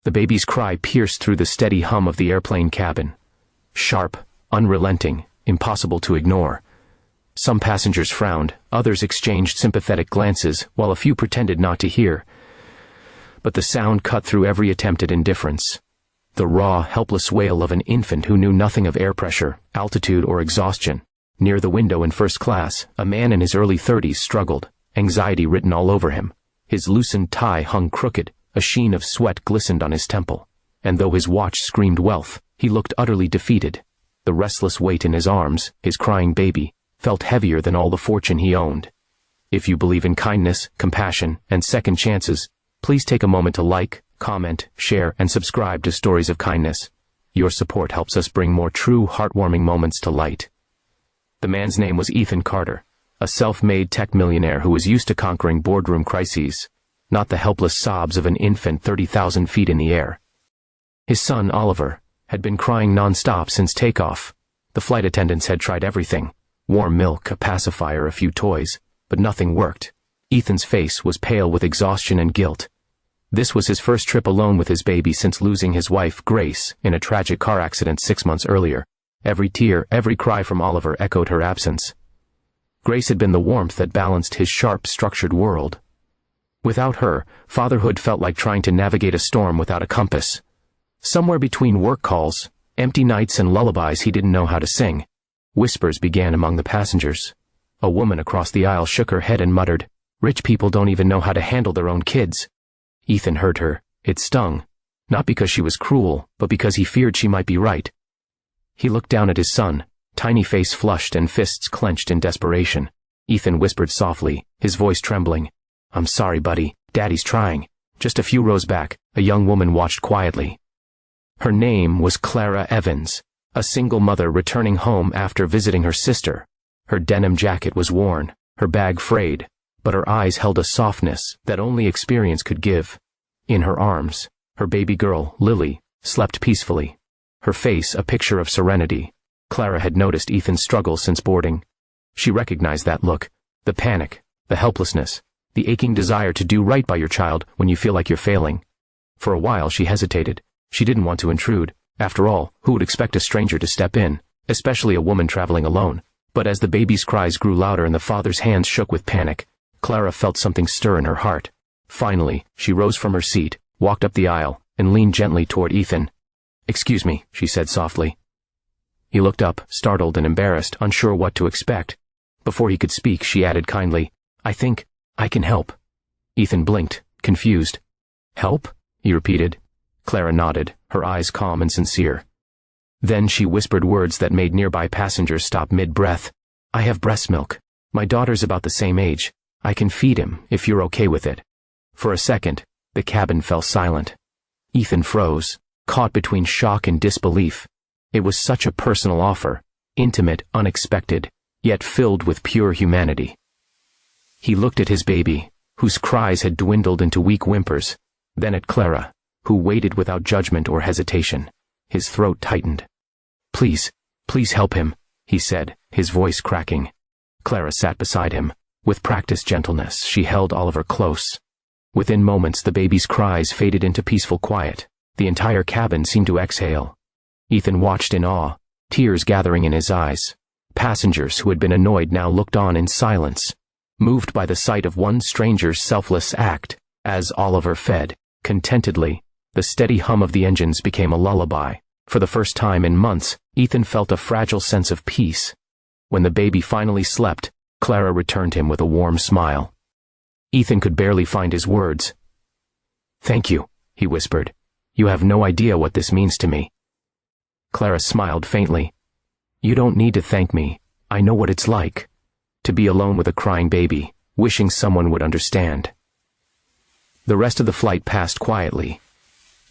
The baby's cry pierced through the steady hum of the airplane cabin. Sharp, unrelenting, impossible to ignore. Some passengers frowned, others exchanged sympathetic glances, while a few pretended not to hear. But the sound cut through every attempt at indifference. The raw, helpless wail of an infant who knew nothing of air pressure, altitude, or exhaustion. Near the window in first class, a man in his early 30s struggled, anxiety written all over him. His loosened tie hung crooked, a sheen of sweat glistened on his temple. And though his watch screamed wealth, he looked utterly defeated. The restless weight in his arms, his crying baby, felt heavier than all the fortune he owned. If you believe in kindness, compassion, and second chances, please take a moment to like, comment, share, and subscribe to Stories of Kindness. Your support helps us bring more true, heartwarming moments to light. The man's name was Ethan Carter, a self-made tech millionaire who was used to conquering boardroom crises, not the helpless sobs of an infant 30,000 feet in the air. His son, Oliver, had been crying non-stop since takeoff. The flight attendants had tried everything: warm milk, a pacifier, a few toys, but nothing worked. Ethan's face was pale with exhaustion and guilt. This was his first trip alone with his baby since losing his wife, Grace, in a tragic car accident 6 months earlier. Every tear, every cry from Oliver echoed her absence. Grace had been the warmth that balanced his sharp, structured world. Without her, fatherhood felt like trying to navigate a storm without a compass. Somewhere between work calls, empty nights, and lullabies he didn't know how to sing, whispers began among the passengers. A woman across the aisle shook her head and muttered, "Rich people don't even know how to handle their own kids." Ethan heard her. It stung, not because she was cruel, but because he feared she might be right. He looked down at his son, tiny face flushed and fists clenched in desperation. Ethan whispered softly, his voice trembling, "I'm sorry, buddy. Daddy's trying." Just a few rows back, a young woman watched quietly. Her name was Clara Evans, a single mother returning home after visiting her sister. Her denim jacket was worn, her bag frayed, but her eyes held a softness that only experience could give. In her arms, her baby girl, Lily, slept peacefully, her face a picture of serenity. Clara had noticed Ethan's struggle since boarding. She recognized that look, the panic, the helplessness, the aching desire to do right by your child when you feel like you're failing. For a while she hesitated. She didn't want to intrude. After all, who would expect a stranger to step in, especially a woman traveling alone? But as the baby's cries grew louder and the father's hands shook with panic, Clara felt something stir in her heart. Finally, she rose from her seat, walked up the aisle, and leaned gently toward Ethan. "Excuse me," she said softly. He looked up, startled and embarrassed, unsure what to expect. Before he could speak, she added kindly, "I think I can help." Ethan blinked, confused. "Help?" he repeated. Clara nodded, her eyes calm and sincere. Then she whispered words that made nearby passengers stop mid-breath. "I have breast milk. My daughter's about the same age. I can feed him, if you're okay with it." For a second, the cabin fell silent. Ethan froze, caught between shock and disbelief. It was such a personal offer, intimate, unexpected, yet filled with pure humanity. He looked at his baby, whose cries had dwindled into weak whimpers, then at Clara, who waited without judgment or hesitation. His throat tightened. Please help him," he said, his voice cracking. Clara sat beside him. With practiced gentleness, she held Oliver close. Within moments, the baby's cries faded into peaceful quiet. The entire cabin seemed to exhale. Ethan watched in awe, tears gathering in his eyes. Passengers who had been annoyed now looked on in silence, moved by the sight of one stranger's selfless act. As Oliver fed, contentedly, the steady hum of the engines became a lullaby. For the first time in months, Ethan felt a fragile sense of peace. When the baby finally slept, Clara returned him with a warm smile. Ethan could barely find his words. "Thank you," he whispered. "You have no idea what this means to me." Clara smiled faintly. "You don't need to thank me. I know what it's like. To be alone with a crying baby, wishing someone would understand." The rest of the flight passed quietly.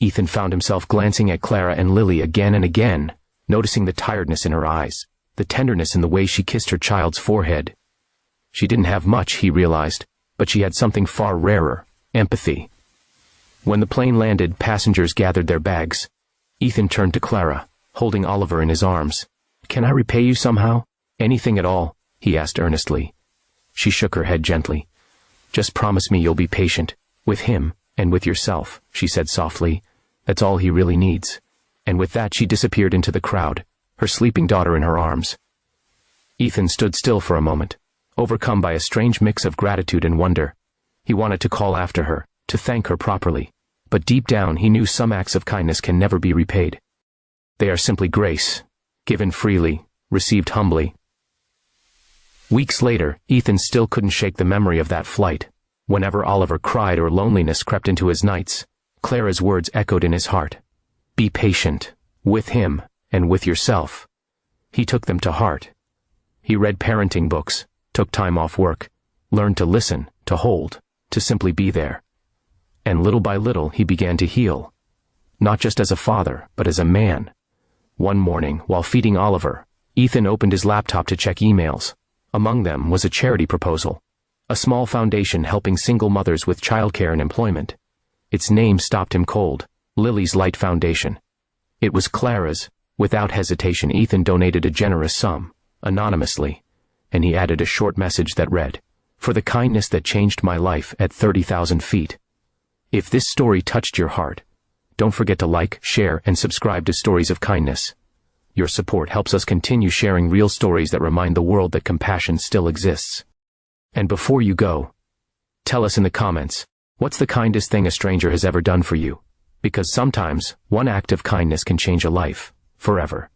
Ethan found himself glancing at Clara and Lily again and again, noticing the tiredness in her eyes, the tenderness in the way she kissed her child's forehead. She didn't have much, he realized, but she had something far rarer: empathy. When the plane landed, passengers gathered their bags. Ethan turned to Clara, holding Oliver in his arms. "Can I repay you somehow? Anything at all?" he asked earnestly. She shook her head gently. "Just promise me you'll be patient, with him and with yourself," she said softly. That's all he really needs. And with that she disappeared into the crowd, her sleeping daughter in her arms. Ethan stood still for a moment, overcome by a strange mix of gratitude and wonder. He wanted to call after her, to thank her properly, but deep down he knew some acts of kindness can never be repaid. They are simply grace, given freely, received humbly. Weeks later, Ethan still couldn't shake the memory of that flight. Whenever Oliver cried or loneliness crept into his nights, Clara's words echoed in his heart. Be patient, with him, and with yourself. He took them to heart. He read parenting books, took time off work, learned to listen, to hold, to simply be there. And little by little he began to heal. Not just as a father, but as a man. One morning, while feeding Oliver, Ethan opened his laptop to check emails. Among them was a charity proposal. A small foundation helping single mothers with childcare and employment. Its name stopped him cold. Lily's Light Foundation. It was Clara's. Without hesitation, Ethan donated a generous sum, anonymously, and he added a short message that read, "For the kindness that changed my life at 30,000 feet. If this story touched your heart, don't forget to like, share, and subscribe to Stories of Kindness. Your support helps us continue sharing real stories that remind the world that compassion still exists." And before you go, tell us in the comments, what's the kindest thing a stranger has ever done for you? Because sometimes, one act of kindness can change a life, forever.